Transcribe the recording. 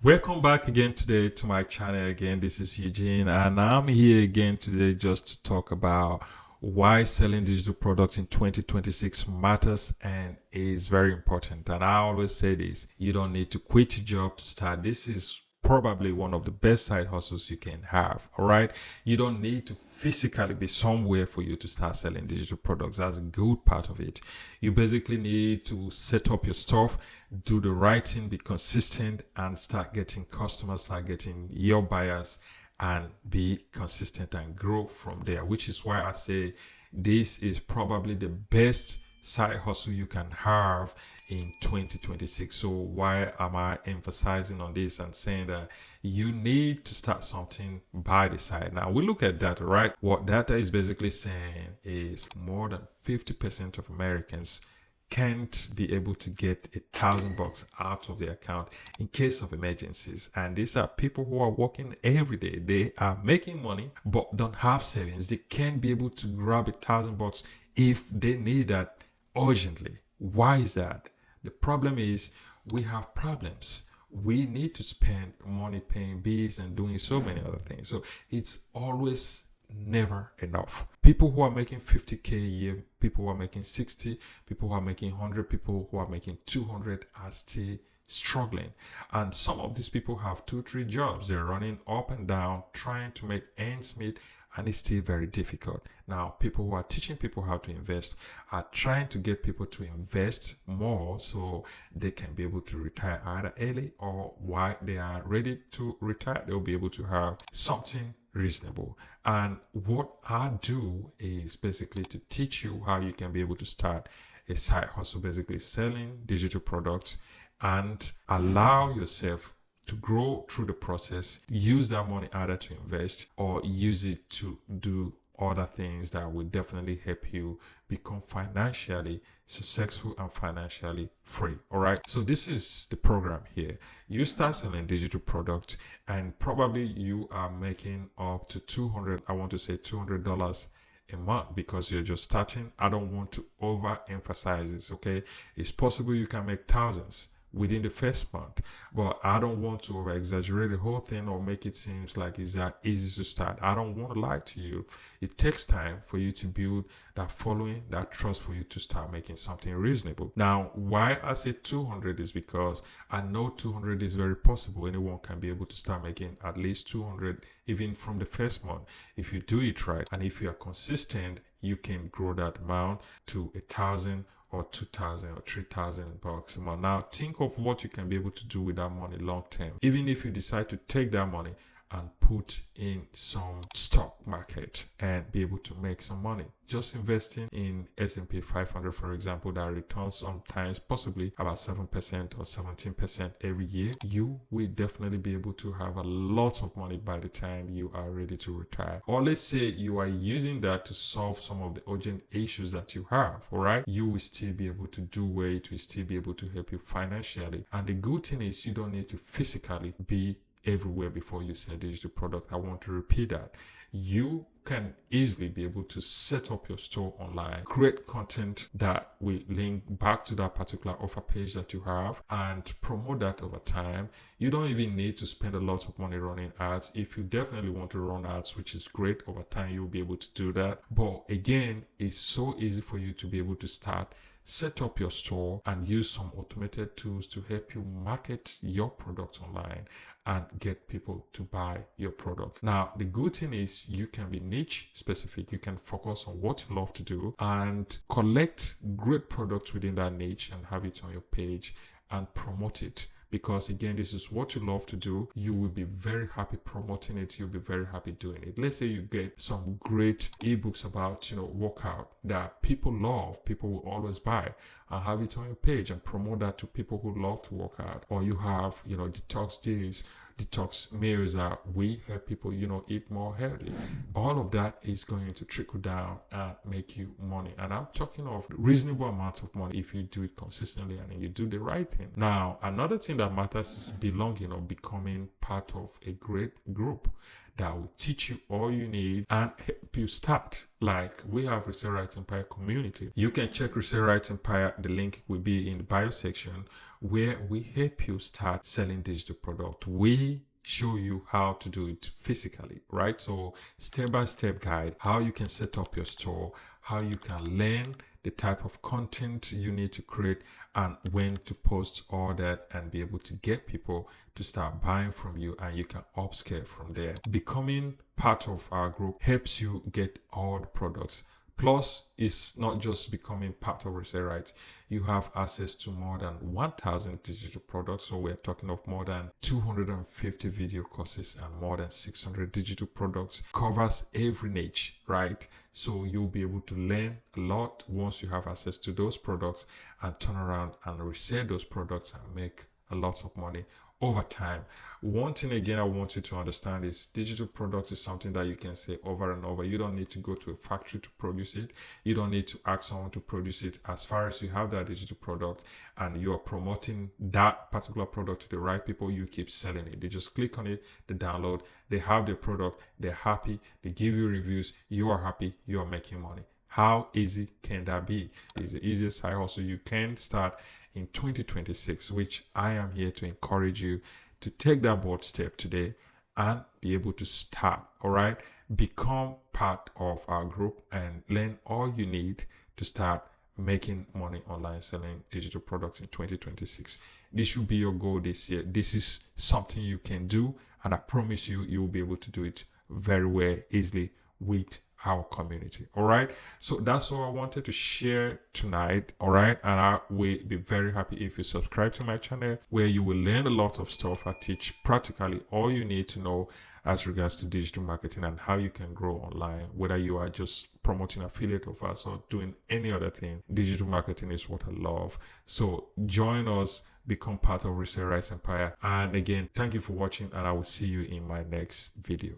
Welcome back again today to my channel. Again, this is Eugene, and I'm here again today just to talk about why selling digital products in 2026 matters and is very important. And I always say this: you don't need to quit your job to start. This is probably one of the best side hustles you can have. All right, you don't need to physically be somewhere for you to start selling digital products. That's a good part of it. You basically need to set up your stuff, do the right thing, be consistent, and start getting customers, start getting your buyers, and be consistent and grow from there. Which is why I say this is probably the best side hustle you can have in 2026. So why am I emphasizing on this and saying that you need to start something by the side? Now we look at data, right? What data is basically saying is more than 50% of Americans can't be able to get $1,000 out of their account in case of emergencies. And these are people who are working every day. They are making money but don't have savings. They can't be able to grab $1,000 if they need that urgently. Why is that? The problem is we have problems. We need to spend money paying bills and doing so many other things. So it's always never enough. People who are making 50K a year, people who are making 60, people who are making 100, people who are making 200 are still struggling. And some of these people have 2-3 jobs. They're running up and down trying to make ends meet, and it's still very difficult. Now, people who are teaching people how to invest are trying to get people to invest more so they can be able to retire either early, or while they are ready to retire, they'll be able to have something reasonable. And what I do is basically to teach you how you can be able to start a side hustle, basically selling digital products, and allow yourself to grow through the process. Use that money either to invest or use it to do other things that will definitely help you become financially successful and financially free. All right, so this is the program here. You start selling digital products and probably you are making up to $200 a month because you're just starting. I don't want to overemphasize this. Okay, it's possible you can make thousands within the first month, but I don't want to over exaggerate the whole thing or make it seem like it's that easy to start. I don't want to lie to you. It takes time for you to build that following, that trust, for you to start making something reasonable. Now, why I say 200 is because I know 200 is very possible. Anyone can be able to start making at least 200 even from the first month if you do it right. And if you are consistent, you can grow that amount to 1,000 or 2,000 or 3,000 bucks a month. Now think of what you can be able to do with that money long term. Even if you decide to take that money and put in some stock market and be able to make some money, just investing in S&P 500, for example, that returns sometimes possibly about 7% or 17% every year, you will definitely be able to have a lot of money by the time you are ready to retire. Or let's say you are using that to solve some of the urgent issues that you have. All right, you will still be able to do well. It will still be able to help you financially. And the good thing is you don't need to physically be everywhere before you sell digital product. I want to repeat that. You can easily be able to set up your store online, create content that will link back to that particular offer page that you have, and promote that over time. You don't even need to spend a lot of money running ads. If you definitely want to run ads, which is great, over time you'll be able to do that. But again, it's so easy for you to be able to start, set up your store, and use some automated tools to help you market your product online and get people to buy your product. Now, the good thing is you can be niche specific. You can focus on what you love to do and collect great products within that niche and have it on your page and promote it. Because again, this is what you love to do. You will be very happy promoting it. You'll be very happy doing it. Let's say you get some great ebooks about, workout that people love, people will always buy, and have it on your page and promote that to people who love to work out. Or you have, detox days, detox meals that we help people, eat more healthy. All of that is going to trickle down and make you money. And I'm talking of reasonable amounts of money if you do it consistently and you do the right thing. Now, another thing that matters is belonging or becoming part of a great group. that will teach you all you need and help you start. Like we have Resale Rights Empire community. You can check Resale Rights Empire. The link will be in the bio section, where we help you start selling digital product. We show you how to do it physically, right? So step-by-step guide, how you can set up your store, how you can learn the type of content you need to create, and when to post all that and be able to get people to start buying from you, and you can upscale from there. Becoming part of our group helps you get all the products. Plus, it's not just becoming part of Resale Rights. You have access to more than 1,000 digital products. So we're talking of more than 250 video courses and more than 600 digital products. Covers every niche, right? So you'll be able to learn a lot once you have access to those products, and turn around and resell those products and make a lot of money over time. One thing again I want you to understand is digital products is something that you can say over and over. You don't need to go to a factory to produce it. You don't need to ask someone to produce it. As far as you have that digital product and you are promoting that particular product to the right people, you keep selling it. They just click on it, they download, they have the product, they're happy, they give you reviews, you are happy, you are making money. How easy can that be? It's the easiest side hustle you can start in 2026, which I am here to encourage you to take that bold step today and be able to start. All right, become part of our group and learn all you need to start making money online selling digital products in 2026. This should be your goal this year. This is something you can do, and I promise you, you will be able to do it very well, easily, with our community. All right, so that's all I wanted to share tonight. All right, and I will be very happy if you subscribe to my channel, where you will learn a lot of stuff. I teach practically all you need to know as regards to digital marketing and how you can grow online, whether you are just promoting affiliate offers or doing any other thing. Digital marketing is what I love. So join us, become part of Resale Rights Empire. And again, thank you for watching, and I will see you in my next video.